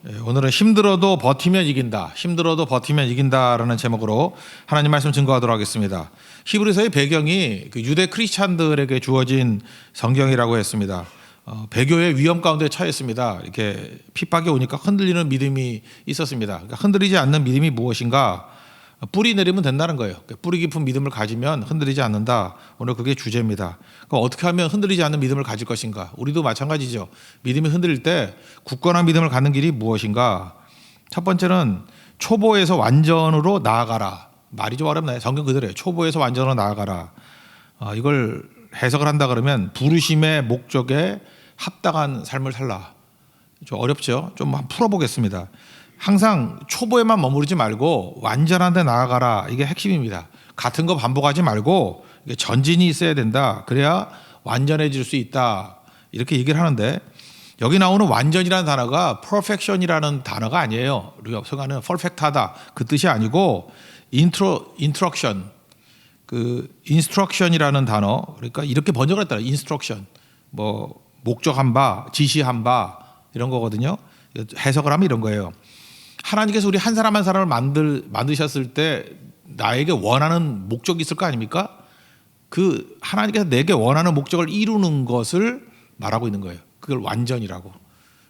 오늘은 힘들어도 버티면 이긴다. 힘들어도 버티면 이긴다라는 제목으로 하나님 말씀 증거하도록 하겠습니다. 히브리서의 배경이 그 유대 크리스찬들에게 주어진 성경이라고 했습니다. 배교의 위험 가운데 처했습니다. 이렇게 핍박이 오니까 흔들리는 믿음이 있었습니다. 그러니까 흔들리지 않는 믿음이 무엇인가? 뿌리 내리면 된다는 거예요. 뿌리 깊은 믿음을 가지면 흔들리지 않는다. 오늘 그게 주제입니다. 그럼 어떻게 하면 흔들리지 않는 믿음을 가질 것인가? 우리도 마찬가지죠. 믿음이 흔들릴 때 굳건한 믿음을 갖는 길이 무엇인가? 첫 번째는 초보에서 완전으로 나아가라. 말이 좀 어렵나요? 성경 그대로예요. 초보에서 완전으로 나아가라. 이걸 해석을 한다 그러면 부르심의 목적에 합당한 삶을 살라. 좀 어렵죠? 좀 한번 풀어보겠습니다. 항상 초보에만 머무르지 말고 완전한 데 나아가라. 이게 핵심입니다. 같은 거 반복하지 말고 전진이 있어야 된다. 그래야 완전해질 수 있다. 이렇게 얘기를 하는데 여기 나오는 완전이라는 단어가 perfection이라는 단어가 아니에요. 우리가 생각하는 perfect하다 그 뜻이 아니고 instruction 그 instruction이라는 단어 그러니까 이렇게 번역을 했다. instruction 뭐 목적한 바, 지시한 바 이런 거거든요. 해석을 하면 이런 거예요. 하나님께서 우리 한 사람 한 사람을 만드셨을 때 나에게 원하는 목적이 있을 거 아닙니까? 그 하나님께서 내게 원하는 목적을 이루는 것을 말하고 있는 거예요. 그걸 완전이라고.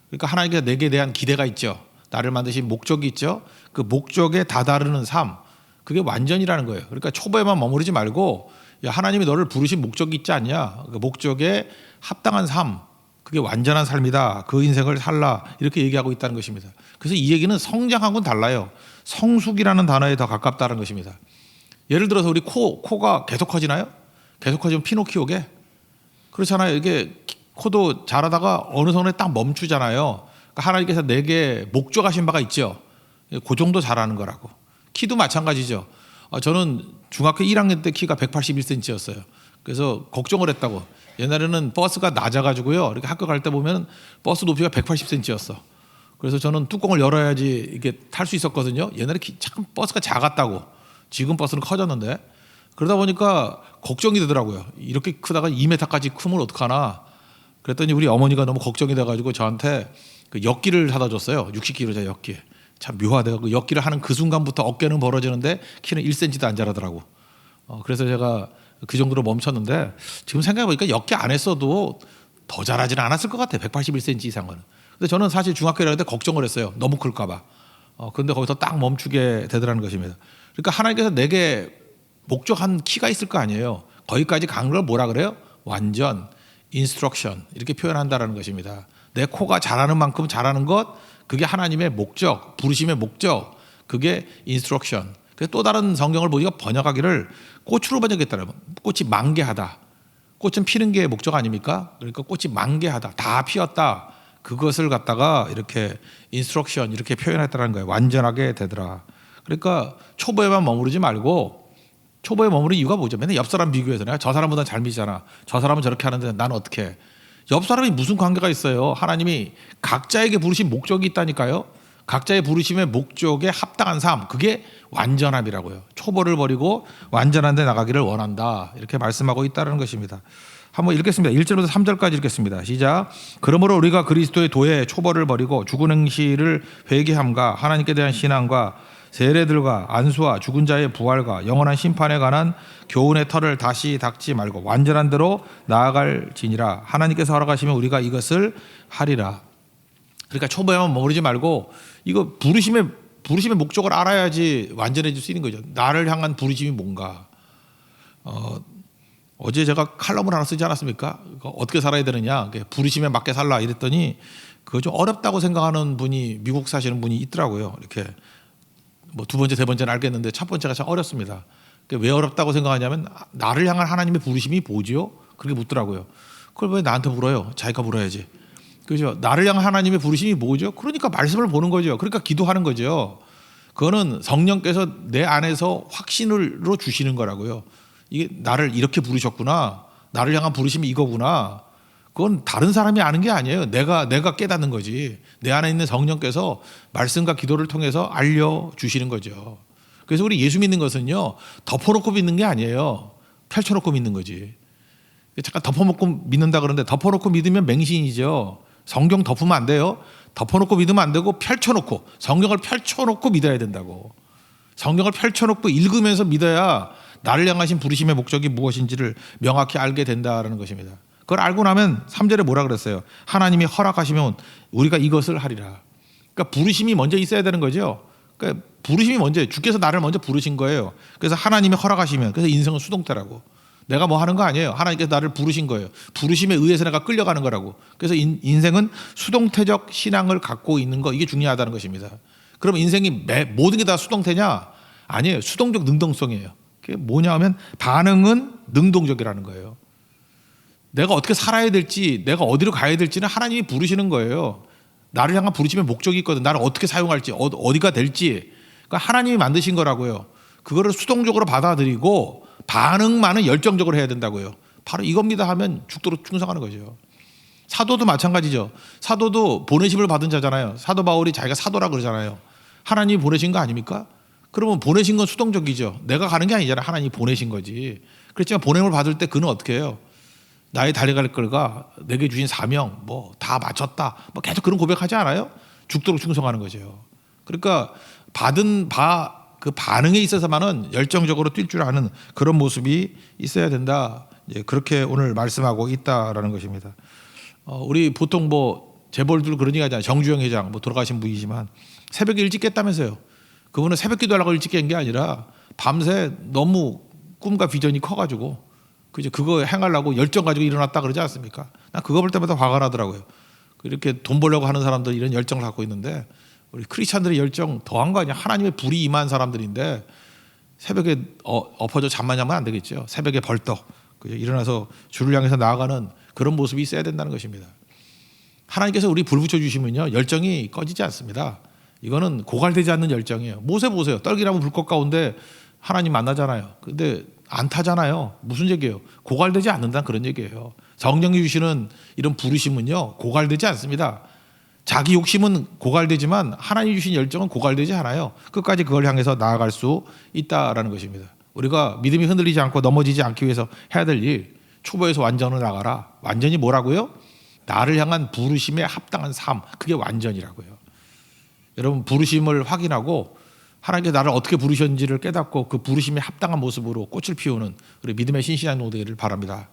그러니까 하나님께서 내게 대한 기대가 있죠. 나를 만드신 목적이 있죠. 그 목적에 다다르는 삶. 그게 완전이라는 거예요. 그러니까 초보에만 머무르지 말고 야, 하나님이 너를 부르신 목적이 있지 않냐. 그 목적에 합당한 삶. 그게 완전한 삶이다. 그 인생을 살라. 이렇게 얘기하고 있다는 것입니다. 그래서 이 얘기는 성장하고는 달라요. 성숙이라는 단어에 더 가깝다는 것입니다. 예를 들어서 우리 코가 계속 커지나요? 계속 커지면 피노키오게? 그렇잖아요. 이게 코도 자라다가 어느 선에 딱 멈추잖아요. 그러니까 하나님께서 내게 목적하신 바가 있죠. 그 정도 자라는 거라고. 키도 마찬가지죠. 저는 중학교 1학년 때 키가 181cm였어요. 그래서 걱정을 했다고. 옛날에는 버스가 낮아가지고요. 이렇게 학교 갈 때 보면 버스 높이가 180cm였어. 그래서 저는 뚜껑을 열어야지 이게 탈 수 있었거든요. 옛날에 참 버스가 작았다고. 지금 버스는 커졌는데 그러다 보니까 걱정이 되더라고요. 이렇게 크다가 2m까지 크면 어떡하나. 그랬더니 우리 어머니가 너무 걱정이 돼가지고 저한테 그 엿기를 사다 줬어요. 60kg짜리 엿기. 참 묘하대요. 그 엿기를 하는 그 순간부터 어깨는 벌어지는데 키는 1cm도 안 자라더라고. 그래서 제가 그 정도로 멈췄는데 지금 생각해보니까 엿기 안 했어도 더 자라지는 않았을 것 같아요. 181cm 이상은. 근데 저는 사실 중학교 1학년 때 걱정을 했어요. 너무 클까 봐. 그런데 거기서 딱 멈추게 되더라는 것입니다. 그러니까 하나님께서 내게 목적한 키가 있을 거 아니에요. 거기까지 간 걸 뭐라 그래요? 완전, 인스트럭션 이렇게 표현한다라는 것입니다. 내 코가 자라는 만큼 자라는 것 그게 하나님의 목적, 부르심의 목적 그게 인스트럭션. 그래서 또 다른 성경을 보니까 번역하기를 꽃으로 번역했다는 꽃이 만개하다. 꽃은 피는 게 목적 아닙니까? 그러니까 꽃이 만개하다. 다 피었다. 그것을 갖다가 이렇게 인스트럭션 이렇게 표현했다는 거예요. 완전하게 되더라. 그러니까 초보에만 머무르지 말고 초보에 머무르는 이유가 뭐죠? 맨날 옆 사람 비교해서 내가 저 사람보다 잘 믿잖아. 저 사람은 저렇게 하는데 난 어떻게 해? 옆 사람이 무슨 관계가 있어요? 하나님이 각자에게 부르신 목적이 있다니까요. 각자의 부르심의 목적에 합당한 삶 그게 완전함이라고요. 초보를 버리고 완전한 데 나가기를 원한다. 이렇게 말씀하고 있다는 것입니다. 한번 읽겠습니다. 1절부터 3절까지 읽겠습니다. 시작. 그러므로 우리가 그리스도의 도에 초보를 버리고 죽은 행실을 회개함과 하나님께 대한 신앙과 세례들과 안수와 죽은 자의 부활과 영원한 심판에 관한 교훈의 털을 다시 닦지 말고 완전한 대로 나아갈지니라. 하나님께서 허락하시면 우리가 이것을 하리라. 그러니까 초보에만 머무르지 말고 이거 부르심의 목적을 알아야지 완전해질 수 있는 거죠. 나를 향한 부르심이 뭔가. 어제 제가 칼럼을 하나 쓰지 않았습니까? 어떻게 살아야 되느냐. 부르심에 맞게 살라 이랬더니 그거 좀 어렵다고 생각하는 분이 미국 사시는 분이 있더라고요. 이렇게 뭐 두 번째, 세 번째는 알겠는데 첫 번째가 참 어렵습니다. 왜 어렵다고 생각하냐면 나를 향한 하나님의 부르심이 뭐지요? 그렇게 묻더라고요. 그걸 왜 나한테 물어요? 자기가 물어야지. 그죠? 나를 향한 하나님의 부르심이 뭐죠? 그러니까 말씀을 보는 거죠. 그러니까 기도하는 거죠. 그거는 성령께서 내 안에서 확신으로 주시는 거라고요. 이게 나를 이렇게 부르셨구나. 나를 향한 부르심이 이거구나. 그건 다른 사람이 아는 게 아니에요. 내가 깨닫는 거지. 내 안에 있는 성령께서 말씀과 기도를 통해서 알려주시는 거죠. 그래서 우리 예수 믿는 것은요. 덮어놓고 믿는 게 아니에요. 펼쳐놓고 믿는 거지. 잠깐 덮어놓고 믿는다 그러는데 덮어놓고 믿으면 맹신이죠. 성경 덮으면 안 돼요. 덮어놓고 믿으면 안 되고 펼쳐놓고 성경을 펼쳐놓고 믿어야 된다고. 성경을 펼쳐놓고 읽으면서 믿어야 나를 향하신 부르심의 목적이 무엇인지를 명확히 알게 된다라는 것입니다. 그걸 알고 나면 3절에 뭐라 그랬어요? 하나님이 허락하시면 우리가 이것을 하리라. 그러니까 부르심이 먼저 있어야 되는 거죠. 그러니까 부르심이 먼저, 주께서 나를 먼저 부르신 거예요. 그래서 하나님이 허락하시면, 그래서 인생은 수동태라고. 내가 뭐 하는 거 아니에요. 하나님께서 나를 부르신 거예요. 부르심에 의해서 내가 끌려가는 거라고. 그래서 인생은 수동태적 신앙을 갖고 있는 거, 이게 중요하다는 것입니다. 그럼 인생이 모든 게 다 수동태냐? 아니에요. 수동적 능동성이에요. 그게 뭐냐 하면 반응은 능동적이라는 거예요. 내가 어떻게 살아야 될지, 내가 어디로 가야 될지는 하나님이 부르시는 거예요. 나를 향한 부르심의 목적이 있거든. 나를 어떻게 사용할지, 어디가 될지. 그러니까 하나님이 만드신 거라고요. 그거를 수동적으로 받아들이고 반응만은 열정적으로 해야 된다고요. 바로 이겁니다 하면 죽도록 충성하는 거죠. 사도도 마찬가지죠. 사도도 보내심을 받은 자잖아요. 사도 바울이 자기가 사도라 그러잖아요. 하나님이 보내신 거 아닙니까? 그러면 보내신 건 수동적이죠. 내가 가는 게 아니잖아요. 하나님이 보내신 거지. 그렇지만 보냄을 받을 때 그는 어떻게 해요? 나의 달려갈 걸과 내게 주신 사명 뭐 다 마쳤다. 뭐 계속 그런 고백하지 않아요? 죽도록 충성하는 거죠. 그러니까 받은 그 반응에 있어서만은 열정적으로 뛸 줄 아는 그런 모습이 있어야 된다. 그렇게 오늘 말씀하고 있다라는 것입니다. 우리 보통 뭐 재벌들 그런 얘기 하잖아요. 정주영 회장 뭐 돌아가신 분이지만 새벽에 일찍 깼다면서요. 그분은 새벽 기도하려고 일찍 깬 게 아니라 밤새 너무 꿈과 비전이 커가지고 그거 행하려고 열정 가지고 일어났다 그러지 않습니까? 난 그거 볼 때마다 화가 나더라고요. 이렇게 돈 벌려고 하는 사람들 이런 열정을 갖고 있는데 우리 크리스찬들의 열정 더한 거 아니야? 하나님의 불이 임한 사람들인데 새벽에 엎어져 잠만 자면 안 되겠죠. 새벽에 벌떡 일어나서 주를 향해서 나아가는 그런 모습이 있어야 된다는 것입니다. 하나님께서 우리 불 붙여주시면요 열정이 꺼지지 않습니다. 이거는 고갈되지 않는 열정이에요. 모세 보세요. 떨기나무 불꽃 가운데 하나님 만나잖아요. 근데 안 타잖아요. 무슨 얘기예요? 고갈되지 않는다는 그런 얘기예요. 성령이 주시는 이런 부르심은요 고갈되지 않습니다. 자기 욕심은 고갈되지만 하나님 주신 열정은 고갈되지 않아요. 끝까지 그걸 향해서 나아갈 수 있다라는 것입니다. 우리가 믿음이 흔들리지 않고 넘어지지 않기 위해서 해야 될 일, 초보에서 완전을 나가라. 완전히 뭐라고요? 나를 향한 부르심에 합당한 삶, 그게 완전이라고요. 여러분 부르심을 확인하고 하나님께서 나를 어떻게 부르셨는지를 깨닫고 그 부르심에 합당한 모습으로 꽃을 피우는 우리 믿음의 신실한 노되기를 바랍니다.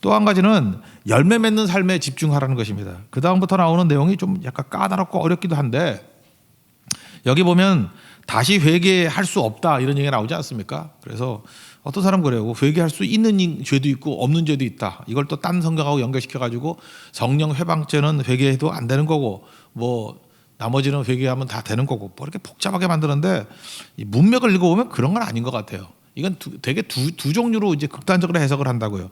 또 한 가지는 열매 맺는 삶에 집중하라는 것입니다. 그 다음부터 나오는 내용이 좀 약간 까다롭고 어렵기도 한데 여기 보면 다시 회개할 수 없다 이런 얘기가 나오지 않습니까? 그래서 어떤 사람 그래요. 회개할 수 있는 죄도 있고 없는 죄도 있다. 이걸 또 딴 성경하고 연결시켜가지고 성령 회방죄는 회개해도 안 되는 거고 뭐 나머지는 회개하면 다 되는 거고 뭐 이렇게 복잡하게 만드는데 이 문맥을 읽어보면 그런 건 아닌 것 같아요. 이건 되게 두 종류로 이제 극단적으로 해석을 한다고요.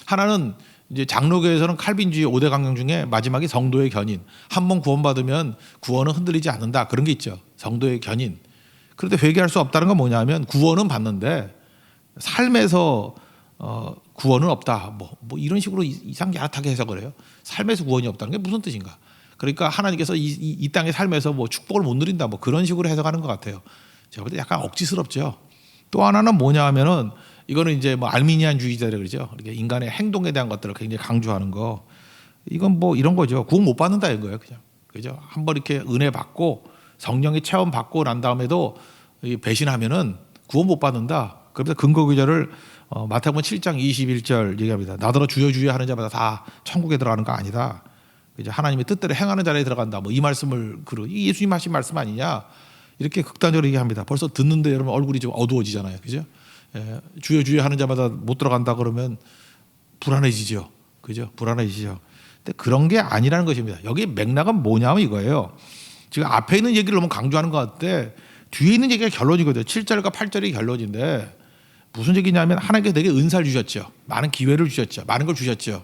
하나는 이제 장로교에서는 칼빈주의 5대 강령 중에 마지막이 성도의 견인. 한 번 구원받으면 구원은 흔들리지 않는다. 그런 게 있죠. 성도의 견인. 그런데 회개할 수 없다는 건 뭐냐면 구원은 받는데 삶에서 구원은 없다. 뭐 이런 식으로 이상야릇하게 해석을 해요. 삶에서 구원이 없다는 게 무슨 뜻인가? 그러니까 하나님께서 이 땅의 삶에서 뭐 축복을 못 누린다. 뭐 그런 식으로 해석하는 것 같아요. 제가 볼 때 약간 억지스럽죠. 또 하나는 뭐냐 하면은 이거는 이제 뭐 알미니안주의자라 그러죠. 이렇게 인간의 행동에 대한 것들을 굉장히 강조하는 거. 이건 뭐 이런 거죠. 구원 못 받는다 이거예요, 그냥. 그죠? 한번 이렇게 은혜 받고 성령의 체험 받고 난 다음에도 배신하면은 구원 못 받는다. 그래서 근거 구절을 마태복음 7장 21절 얘기합니다. 나더러 주여 주여 하는 자마다 다 천국에 들어가는 거 아니다. 이제 하나님의 뜻대로 행하는 자리에 들어간다. 뭐 이 말씀을 이 예수님 하신 말씀 아니냐? 이렇게 극단적으로 얘기합니다. 벌써 듣는데 여러분 얼굴이 좀 어두워지잖아요, 그죠? 예, 주여 주여 하는 자마다 못 들어간다 그러면 불안해지죠, 그죠? 불안해지죠. 근데 그런 게 아니라는 것입니다. 여기 맥락은 뭐냐면 이거예요. 지금 앞에 있는 얘기를 너무 강조하는 것 같은데 뒤에 있는 얘기가 결론이거든요. 7절과 8절이 결론인데 무슨 얘기냐면 하나님께서 내게 은사를 주셨죠. 많은 기회를 주셨죠. 많은 걸 주셨죠.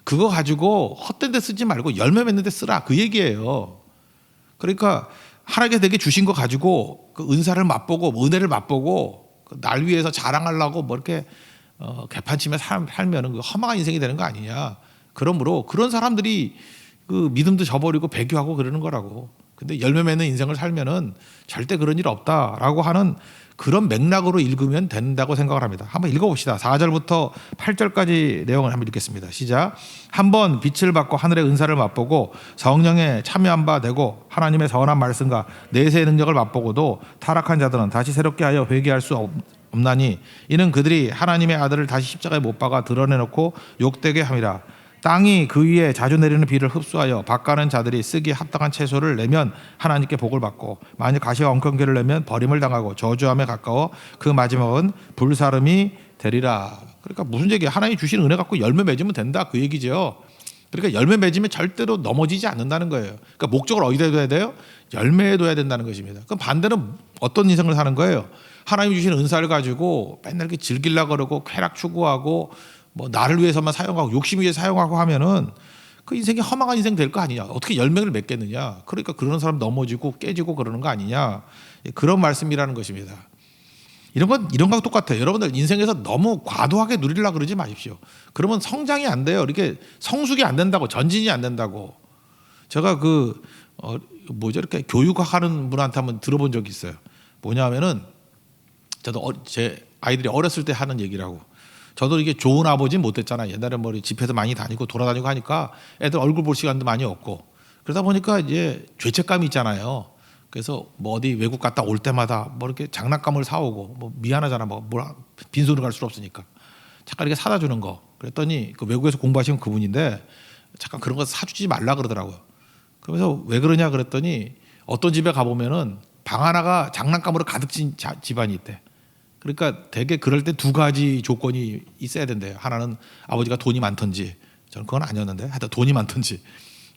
그거 가지고 헛된 데 쓰지 말고 열매 맺는 데 쓰라. 그 얘기예요. 그러니까 하나님께서 내게 주신 거 가지고 그 은사를 맛보고 은혜를 맛보고 날 위해서 자랑하려고 뭐 이렇게 개판치며 살면은 그 허망한 인생이 되는 거 아니냐. 그러므로 그런 사람들이 그 믿음도 저버리고 배교하고 그러는 거라고. 근데 열매 맺는 인생을 살면은 절대 그런 일 없다라고 하는 그런 맥락으로 읽으면 된다고 생각을 합니다. 한번 읽어봅시다. 4절부터 8절까지 내용을 한번 읽겠습니다. 시작. 한번 빛을 받고 하늘의 은사를 맛보고 성령에 참여한 바 되고 하나님의 선한 말씀과 내세의 능력을 맛보고도 타락한 자들은 다시 새롭게 하여 회개할 수 없나니 이는 그들이 하나님의 아들을 다시 십자가에 못 박아 드러내놓고 욕되게 함이라. 땅이 그 위에 자주 내리는 비를 흡수하여 밭가는 자들이 쓰기에 합당한 채소를 내면 하나님께 복을 받고 만일 가시와 엉겅퀴를 내면 버림을 당하고 저주함에 가까워 그 마지막은 불사름이 되리라. 그러니까 무슨 얘기야? 하나님이 주신 은혜 갖고 열매 맺으면 된다 그 얘기죠. 그러니까 열매 맺으면 절대로 넘어지지 않는다는 거예요. 그러니까 목적을 어디다 둬야 돼요? 열매에 둬야 된다는 것입니다. 그럼 반대는 어떤 인생을 사는 거예요? 하나님이 주신 은사를 가지고 맨날 이렇게 즐기려고 그러고 쾌락 추구하고 뭐 나를 위해서만 사용하고 욕심 위해 사용하고 하면은 그 인생이 허망한 인생 될 거 아니냐. 어떻게 열매를 맺겠느냐. 그러니까 그런 사람 넘어지고 깨지고 그러는 거 아니냐. 그런 말씀이라는 것입니다. 이런 거하고 똑같아요. 여러분들 인생에서 너무 과도하게 누리려고 그러지 마십시오. 그러면 성장이 안 돼요. 이렇게 성숙이 안 된다고, 전진이 안 된다고. 제가 이렇게 교육하는 분한테 한번 들어본 적이 있어요. 뭐냐면은 저도 제 아이들이 어렸을 때 하는 얘기라고. 저도 이게 좋은 아버지는 못 됐잖아요. 옛날에 집회도 많이 다니고 돌아다니고 하니까 애들 얼굴 볼 시간도 많이 없고 그러다 보니까 이제 죄책감이 있잖아요. 그래서 뭐 어디 외국 갔다 올 때마다 뭐 이렇게 장난감을 사오고 뭐 미안하잖아. 빈손으로 갈 수 없으니까 잠깐 이렇게 사다 주는 거. 그랬더니 그 외국에서 공부하시는 그분인데 잠깐 그런 거 사주지 말라 그러더라고요. 그래서 왜 그러냐 그랬더니 어떤 집에 가보면은 방 하나가 장난감으로 가득 찐 집안이 있대. 그러니까 되게 그럴 때 두 가지 조건이 있어야 된대요. 하나는 아버지가 돈이 많던지, 저는 그건 아니었는데 하여튼 돈이 많던지,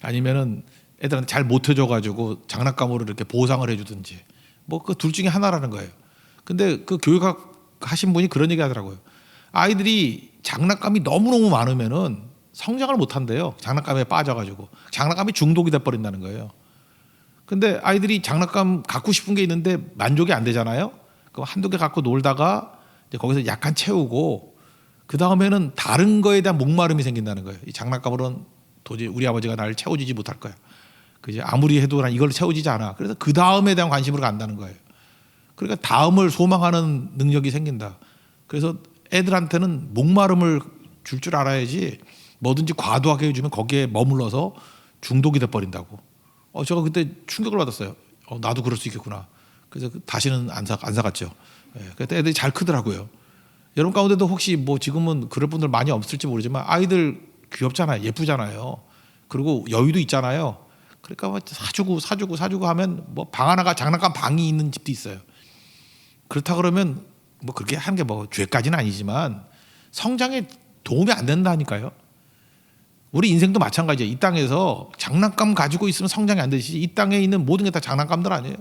아니면은 애들한테 잘 못해줘가지고 장난감으로 이렇게 보상을 해주든지, 뭐 그 둘 중에 하나라는 거예요. 근데 그 교육학 하신 분이 그런 얘기 하더라고요. 아이들이 장난감이 너무너무 많으면은 성장을 못 한대요. 장난감에 빠져가지고 장난감이 중독이 돼버린다는 거예요. 근데 아이들이 장난감 갖고 싶은 게 있는데 만족이 안 되잖아요. 그럼 한두 개 갖고 놀다가 이제 거기서 약간 채우고 그 다음에는 다른 거에 대한 목마름이 생긴다는 거예요. 이 장난감으로는 도저히 우리 아버지가 나를 채워주지 못할 거야. 그지? 아무리 해도 난 이걸로 채워지지 않아. 그래서 그 다음에 대한 관심으로 간다는 거예요. 그러니까 다음을 소망하는 능력이 생긴다. 그래서 애들한테는 목마름을 줄 알아야지 뭐든지 과도하게 해주면 거기에 머물러서 중독이 돼버린다고. 제가 그때 충격을 받았어요. 나도 그럴 수 있겠구나. 그래서 다시는 안 사갔죠. 그때 애들이 잘 크더라고요. 여러분 가운데도 혹시 뭐 지금은 그럴 분들 많이 없을지 모르지만 아이들 귀엽잖아요. 예쁘잖아요. 그리고 여유도 있잖아요. 그러니까 뭐 사주고 하면 뭐 방 하나가 장난감 방이 있는 집도 있어요. 그렇다 그러면 뭐 그렇게 하는 게 뭐 죄까지는 아니지만 성장에 도움이 안 된다니까요. 우리 인생도 마찬가지예요. 이 땅에서 장난감 가지고 있으면 성장이 안 되지. 이 땅에 있는 모든 게 다 장난감들 아니에요.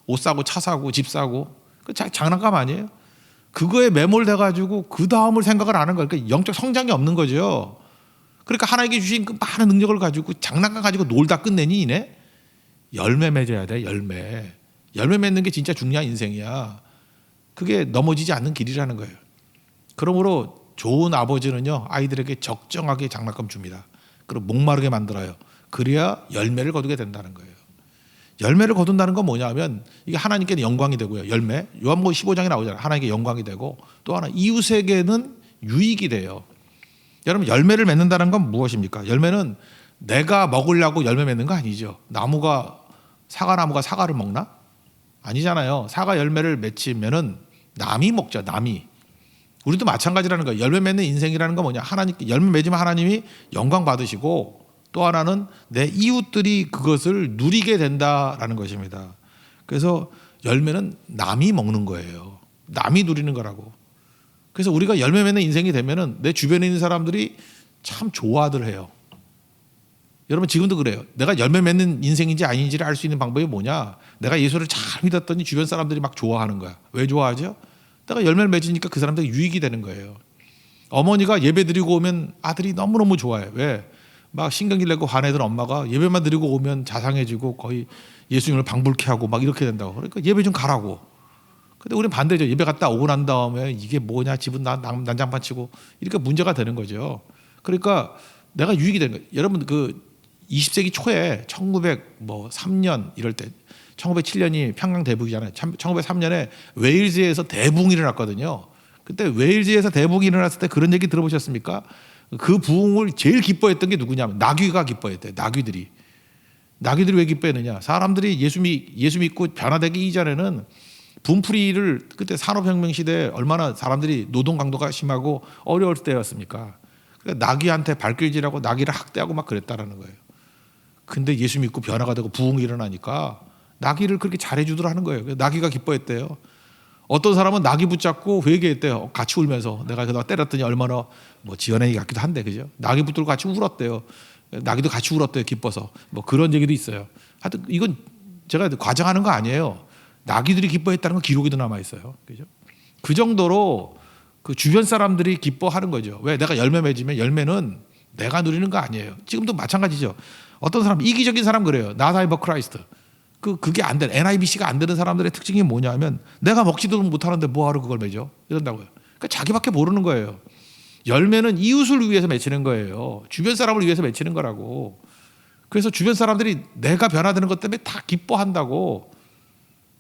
옷 사고 차 사고 집 사고 그 장난감 아니에요. 그거에 매몰돼 가지고 그 다음을 생각을 안 하는 거예요. 그러니까 영적 성장이 없는 거죠. 그러니까 하나님께 주신 그 많은 능력을 가지고 장난감 가지고 놀다 끝내니 이네 열매 맺어야 돼. 열매 맺는 게 진짜 중요한 인생이야. 그게 넘어지지 않는 길이라는 거예요. 그러므로 좋은 아버지는요 아이들에게 적정하게 장난감 줍니다. 그리고 목마르게 만들어요. 그래야 열매를 거두게 된다는 거예요. 열매를 거둔다는 건 뭐냐면 이게 하나님께는 영광이 되고요. 열매 요한복음 15장에 나오잖아요. 하나님께 영광이 되고 또 하나 이웃에게는 유익이 돼요. 여러분 열매를 맺는다는 건 무엇입니까? 열매는 내가 먹으려고 열매 맺는 거 아니죠. 사과나무가 사과를 먹나? 아니잖아요. 사과 열매를 맺히면은 남이 먹죠. 남이. 우리도 마찬가지라는 거예요. 열매 맺는 인생이라는 건 뭐냐? 하나님께 열매 맺으면 하나님이 영광 받으시고 또 하나는 내 이웃들이 그것을 누리게 된다라는 것입니다. 그래서 열매는 남이 먹는 거예요. 남이 누리는 거라고. 그래서 우리가 열매 맺는 인생이 되면은 내 주변에 있는 사람들이 참 좋아들 해요. 여러분 지금도 그래요. 내가 열매 맺는 인생인지 아닌지를 알 수 있는 방법이 뭐냐? 내가 예수를 잘 믿었더니 주변 사람들이 막 좋아하는 거야. 왜 좋아하죠? 내가 열매를 맺으니까 그 사람들이 유익이 되는 거예요. 어머니가 예배 드리고 오면 아들이 너무너무 좋아해요. 왜? 막 신경질 내고 화내던 엄마가 예배만 드리고 오면 자상해지고 거의 예수님을 방불케 하고 막 이렇게 된다고. 그러니까 예배 좀 가라고. 근데 우리는 반대죠. 예배 갔다 오고 난 다음에 이게 뭐냐 집은 난장판 치고 이렇게 문제가 되는 거죠. 그러니까 내가 유익이 되는 거예요. 여러분 그 20세기 초에 1903년 이럴 때 1907년이 평양 대붕이잖아요. 1903년에 웨일즈에서 대붕이 일어났거든요. 그때 웨일즈에서 대붕이 일어났을 때 그런 얘기 들어보셨습니까? 그 부흥을 제일 기뻐했던 게 누구냐면 나귀가 기뻐했대요. 나귀들이 왜 기뻐했느냐? 사람들이 예수 믿고 변화되기 이전에는 분풀이를 그때 산업혁명 시대에 얼마나 사람들이 노동 강도가 심하고 어려울 때였습니까? 그러니까 나귀한테 발길질하고 나귀를 학대하고 막 그랬다라는 거예요. 근데 예수 믿고 변화가 되고 부흥이 일어나니까 나귀를 그렇게 잘해주더라는 거예요. 나귀가 기뻐했대요. 어떤 사람은 나귀 붙잡고 회개했대요. 같이 울면서 내가 그동안 때렸더니 얼마나 뭐 지어내기 같기도 한데 그죠? 나귀 붙들고 같이 울었대요. 나귀도 같이 울었대요. 기뻐서 뭐 그런 얘기도 있어요. 하여튼 이건 제가 과장하는 거 아니에요. 나귀들이 기뻐했다는 건 기록에도 남아 있어요. 그죠? 그 정도로 그 주변 사람들이 기뻐하는 거죠. 왜? 내가 열매 맺으면 열매는 내가 누리는 거 아니에요. 지금도 마찬가지죠. 어떤 사람 이기적인 사람 그래요. Not I but Christ. 그게 안 되는 NIBC가 안 되는 사람들의 특징이 뭐냐면 내가 먹지도 못하는데 뭐하러 그걸 맺어? 이런다고요. 그러니까 자기밖에 모르는 거예요. 열매는 이웃을 위해서 맺히는 거예요. 주변 사람을 위해서 맺히는 거라고. 그래서 주변 사람들이 내가 변화되는 것 때문에 다 기뻐한다고.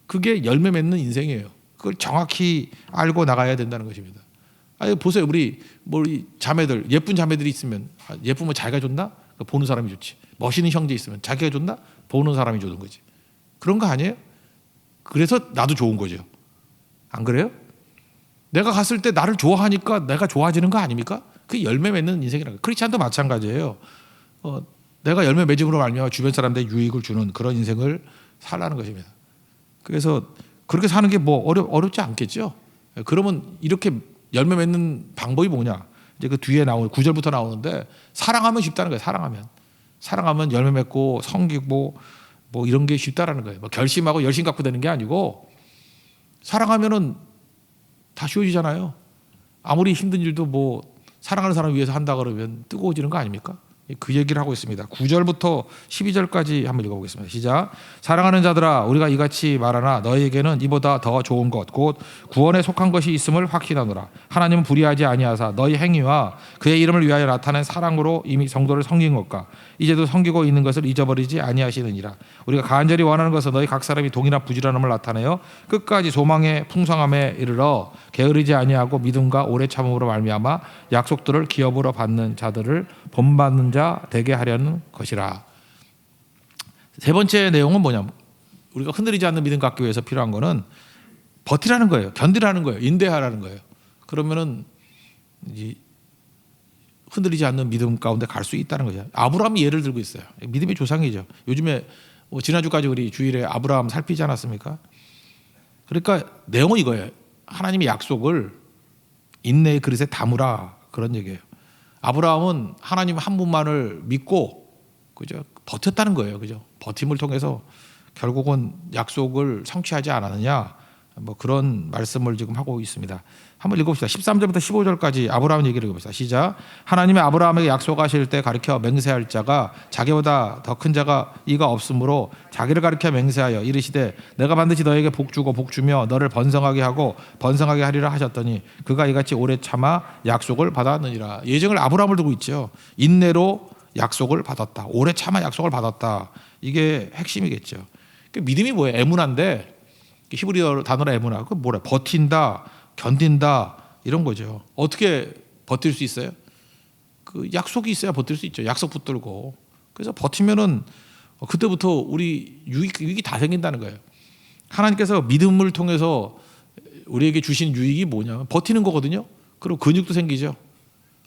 그게 열매 맺는 인생이에요. 그걸 정확히 알고 나가야 된다는 것입니다. 아니 보세요. 우리 자매들 예쁜 자매들이 있으면 예쁘면 자기가 좋나? 보는 사람이 좋지. 멋있는 형제 있으면 자기가 좋나? 보는 사람이 좋은 거지. 그런 거 아니에요? 그래서 나도 좋은 거죠. 안 그래요? 내가 갔을 때 나를 좋아하니까 내가 좋아지는 거 아닙니까? 그게 열매 맺는 인생이라고. 크리스찬도 마찬가지예요. 내가 열매 맺음으로 말미암아 주변 사람들의 유익을 주는 그런 인생을 살라는 것입니다. 그래서 그렇게 사는 게 뭐 어렵지 않겠죠. 그러면 이렇게 열매 맺는 방법이 뭐냐? 이제 그 뒤에 나오는 9절부터 나오는데 사랑하면 쉽다는 거예요. 사랑하면 열매 맺고 섬기고 뭐 이런 게 쉽다라는 거예요. 뭐 결심하고 열심 갖고 되는 게 아니고 사랑하면은 다 쉬워지잖아요. 아무리 힘든 일도 뭐 사랑하는 사람 위해서 한다 그러면 뜨거워지는 거 아닙니까? 그 얘기를 하고 있습니다. 9절부터 12절까지 한번 읽어보겠습니다. 시작. 사랑하는 자들아 우리가 이같이 말하나 너희에게는 이보다 더 좋은 것 곧 구원에 속한 것이 있음을 확신하노라. 하나님은 불의하지 아니하사 너희 행위와 그의 이름을 위하여 나타낸 사랑으로 이미 성도를 섬긴 것과 이제도 섬기고 있는 것을 잊어버리지 아니하시느니라. 우리가 간절히 원하는 것은 너희 각 사람이 동일한 부지런함을 나타내어 끝까지 소망의 풍성함에 이르러 게으르지 아니하고 믿음과 오래 참음으로 말미암아 약속들을 기업으로 받는 자들을 본받는 자 되게 하려는 것이라. 세 번째 내용은 뭐냐? 우리가 흔들리지 않는 믿음 갖기 위해서 필요한 거는 버티라는 거예요. 견디라는 거예요. 인내하라는 거예요. 그러면은 이제 흔들리지 않는 믿음 가운데 갈 수 있다는 거죠. 아브라함이 예를 들고 있어요. 믿음의 조상이죠. 요즘에 지난주까지 우리 주일에 아브라함 살피지 않았습니까? 그러니까 내용은 이거예요. 하나님의 약속을 인내의 그릇에 담으라 그런 얘기예요. 아브라함은 하나님 한 분만을 믿고 그죠? 버텼다는 거예요. 그죠? 버팀을 통해서 결국은 약속을 성취하지 않았느냐? 뭐 그런 말씀을 지금 하고 있습니다. 한번 읽어봅시다. 13절부터 15절까지 아브라함 얘기를 읽어봅시다. 시작. 하나님의 아브라함에게 약속하실 때 가르쳐 맹세할 자가 자기보다 더 큰 자가 이가 없으므로 자기를 가르쳐 맹세하여 이르시되 내가 반드시 너에게 복 주고 복 주며 너를 번성하게 하고 번성하게 하리라 하셨더니 그가 이같이 오래 참아 약속을 받았느니라. 예정을 아브라함을 두고 있죠. 인내로 약속을 받았다. 오래 참아 약속을 받았다. 이게 핵심이겠죠. 믿음이 뭐예요? 에무나인데 히브리어 단어로 에무나. 그 뭐래? 버틴다, 견딘다 이런 거죠. 어떻게 버틸 수 있어요? 그 약속이 있어야 버틸 수 있죠. 약속 붙들고. 그래서 버티면은 그때부터 우리 유익이 다 생긴다는 거예요. 하나님께서 믿음을 통해서 우리에게 주신 유익이 뭐냐면 버티는 거거든요. 그리고 근육도 생기죠.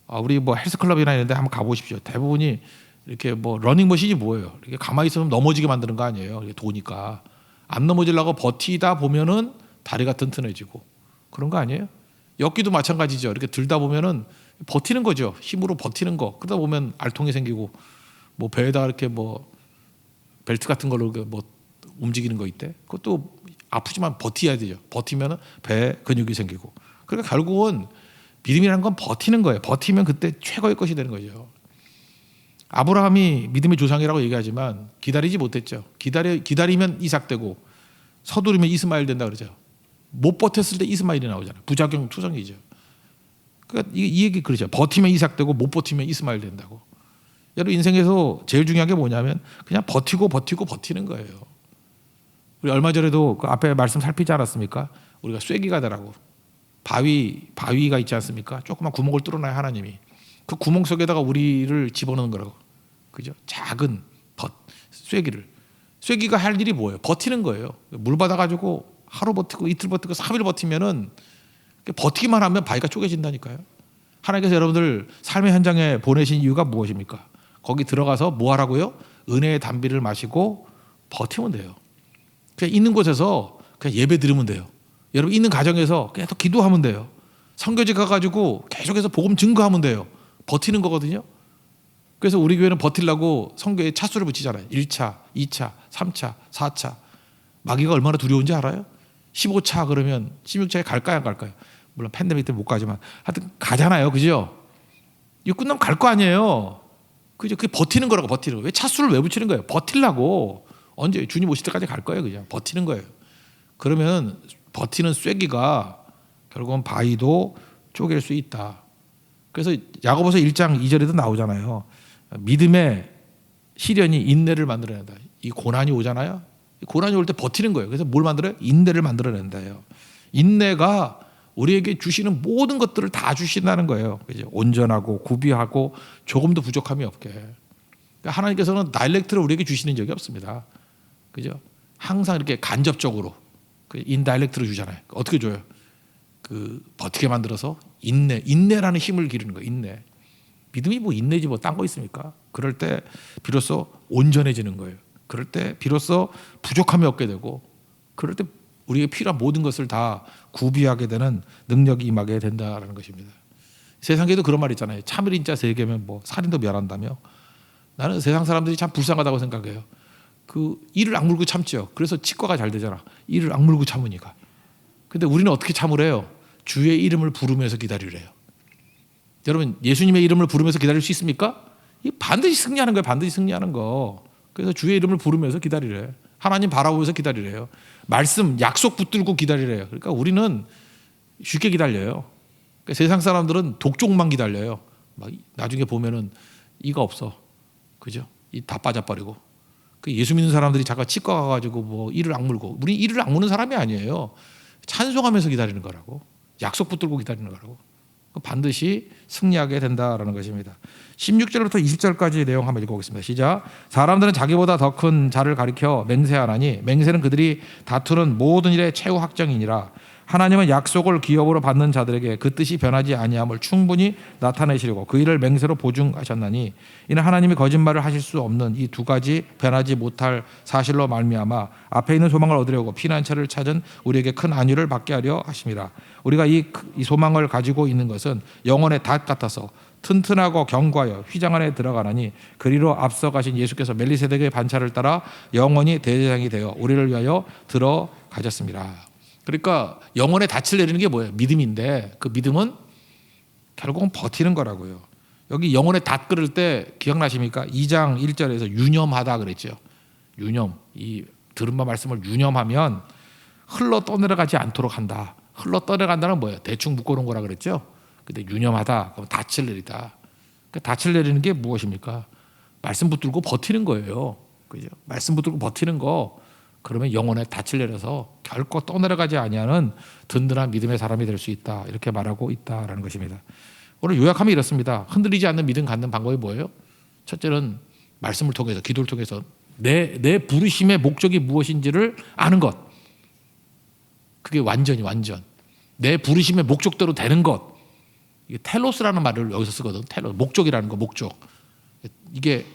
우리 뭐 헬스클럽이나 이런 데 한번 가보십시오. 대부분이 이렇게 뭐 러닝머신이 뭐예요? 이렇게 가만히 있으면 넘어지게 만드는 거 아니에요. 이게 도니까. 안 넘어지려고 버티다 보면은 다리가 튼튼해지고 그런 거 아니에요? 엮기도 마찬가지죠. 이렇게 들다 보면은 버티는 거죠. 힘으로 버티는 거. 그러다 보면 알통이 생기고 뭐 배에다 이렇게 뭐 벨트 같은 걸로 뭐 움직이는 거 있대. 그것도 아프지만 버텨야 되죠. 버티면은 배에 근육이 생기고. 그러니까 결국은 믿음이라는 건 버티는 거예요. 버티면 그때 최고의 것이 되는 거죠. 아브라함이 믿음의 조상이라고 얘기하지만 기다리지 못했죠. 기다리면 이삭 되고 서두르면 이스마엘 된다 그러죠. 못 버텼을 때 이스마엘이 나오잖아요. 부작용 투성이죠. 그러니까 이 얘기 그러죠. 버티면 이삭 되고 못 버티면 이스마엘 된다고. 여러분 인생에서 제일 중요한 게 뭐냐면 그냥 버티는 거예요. 우리 얼마 전에도 그 앞에 말씀 살피지 않았습니까? 우리가 쐐기가 되라고 바위가 있지 않습니까? 조그만 구멍을 뚫어놔야 하나님이 그 구멍 속에다가 우리를 집어넣는 거라고. 그죠? 작은 쐐기가 할 일이 뭐예요? 버티는 거예요. 물 받아가지고 하루 버티고 이틀 버티고 3일 버티면은 버티기만 하면 바위가 쪼개진다니까요. 하나님께서 여러분들 삶의 현장에 보내신 이유가 무엇입니까? 거기 들어가서 뭐 하라고요? 은혜의 담비를 마시고 버티면 돼요. 그냥 있는 곳에서 그냥 예배 드리면 돼요. 여러분 있는 가정에서 그냥 또 기도하면 돼요. 선교지 가가지고 계속해서 복음 증거하면 돼요. 버티는 거거든요. 그래서 우리 교회는 버티려고 선교에 차수를 붙이잖아요. 1차, 2차, 3차, 4차. 마귀가 얼마나 두려운지 알아요? 15차 그러면 16차에 갈까요 안 갈까요? 물론 팬데믹 때문에 못 가지만 하여튼 가잖아요. 그죠? 이거 끝나면 갈 거 아니에요. 그죠? 그게 버티는 거라고. 버티는 거. 왜 차수를 왜 붙이는 거예요? 버티려고. 언제 주님 오실 때까지 갈 거예요. 그냥 버티는 거예요. 그러면 버티는 쐐기가 결국은 바위도 쪼갤 수 있다. 그래서 야고보서 1장 2절에도 나오잖아요. 믿음의 시련이 인내를 만들어낸다. 이 고난이 오잖아요. 이 고난이 올 때 버티는 거예요. 그래서 뭘 만들어요? 인내를 만들어낸다요. 인내가 우리에게 주시는 모든 것들을 다 주신다는 거예요. 그죠? 온전하고 구비하고 조금도 부족함이 없게. 그러니까 하나님께서는 다이렉트로 우리에게 주시는 적이 없습니다. 그죠? 항상 이렇게 간접적으로 인다이렉트로 주잖아요. 어떻게 줘요? 그 버티게 만들어서 인내라는 힘을 기르는 거예요. 인내. 믿음이 뭐 인내지 뭐 딴 거 있습니까? 그럴 때 비로소 온전해지는 거예요. 그럴 때 비로소 부족함이 없게 되고, 그럴 때 우리에게 필요한 모든 것을 다 구비하게 되는 능력이 임하게 된다라는 것입니다. 세상에도 그런 말 있잖아요. 참을인자 3개면 뭐 살인도 멸한다며. 나는 세상 사람들이 참 불쌍하다고 생각해요. 그 이를 악물고 참죠. 그래서 치과가 잘 되잖아. 이를 악물고 참으니까. 근데 우리는 어떻게 참으래요? 주의 이름을 부르면서 기다리래요. 여러분 예수님의 이름을 부르면서 기다릴 수 있습니까? 이 반드시 승리하는 거예요. 반드시 승리하는 거. 그래서 주의 이름을 부르면서 기다리래요. 하나님 바라보면서 기다리래요. 말씀 약속 붙들고 기다리래요. 그러니까 우리는 쉽게 기다려요. 그러니까 세상 사람들은 독종만 기다려요. 막 나중에 보면은 이가 없어. 그죠? 이 다 빠져버리고. 그 예수 믿는 사람들이 잠깐 치과 가가지고 뭐 이를 악물고, 우리 이를 악무는 사람이 아니에요. 찬송하면서 기다리는 거라고. 약속 붙들고 기다리는 거라고. 반드시 승리하게 된다라는 것입니다. 16절부터 20절까지 내용 한번 읽어보겠습니다. 시작. 사람들은 자기보다 더 큰 자를 가리켜 맹세하나니 맹세는 그들이 다투는 모든 일의 최후 확정이니라. 하나님은 약속을 기업으로 받는 자들에게 그 뜻이 변하지 아니함을 충분히 나타내시려고 그 일을 맹세로 보증하셨나니, 이는 하나님이 거짓말을 하실 수 없는 이 두 가지 변하지 못할 사실로 말미암아 앞에 있는 소망을 얻으려고 피난처를 찾은 우리에게 큰 안위를 받게 하려 하심이라. 우리가 이 소망을 가지고 있는 것은 영혼의 닷 같아서 튼튼하고 견고하여 휘장 안에 들어가나니, 그리로 앞서가신 예수께서 멜리세덱의 반차를 따라 영원히 대제사장이 되어 우리를 위하여 들어가셨습니다. 그러니까 영혼의 닻을 내리는 게 뭐예요? 믿음인데, 그 믿음은 결국은 버티는 거라고요. 여기 영혼의 닻 끌을 때 기억나십니까? 2장 1절에서 유념하다 그랬죠. 유념. 이 들은 바 말씀을 유념하면 흘러 떠내려가지 않도록 한다. 흘러 떠내려간다는 뭐예요? 대충 묶어놓은 거라 그랬죠. 근데 유념하다, 그럼 닻을 내리다. 그 닻을 내리는 게 무엇입니까? 말씀 붙들고 버티는 거예요. 그죠? 말씀 붙들고 버티는 거. 그러면 영혼의 닻을 내려서 결코 떠내려가지 아니하는 든든한 믿음의 사람이 될 수 있다. 이렇게 말하고 있다라는 것입니다. 오늘 요약하면 이렇습니다. 흔들리지 않는 믿음 갖는 방법이 뭐예요? 첫째는 말씀을 통해서, 기도를 통해서 내 부르심의 목적이 무엇인지를 아는 것. 그게 완전. 내 부르심의 목적대로 되는 것. 이게 텔로스라는 말을 여기서 쓰거든. 텔로스. 목적이라는 거, 목적. 이게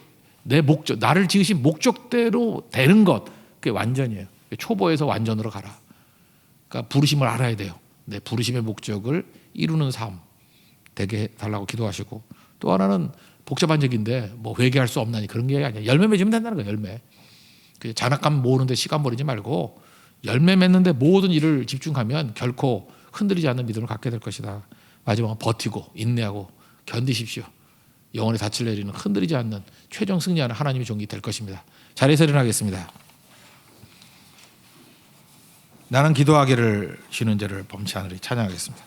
내 목적, 나를 지으신 목적대로 되는 것. 그게 완전이에요. 초보에서 완전으로 가라. 그러니까 부르심을 알아야 돼요. 내 부르심의 목적을 이루는 삶 되게 해달라고 기도하시고, 또 하나는 복잡한 얘기인데 뭐 회개할 수 없나니 그런 게 아니야. 열매 맺으면 된다는 거예요. 열매. 장난감 모으는데 시간 버리지 말고 열매 맺는데 모든 일을 집중하면 결코 흔들리지 않는 믿음을 갖게 될 것이다. 마지막은 버티고 인내하고 견디십시오. 영혼의 닻을 내리는 흔들리지 않는 최종 승리하는 하나님의 종이 될 것입니다. 자리에서 일어나겠습니다. 나는 기도하기를 쉬는 죄를 범치 않으리 찬양하겠습니다.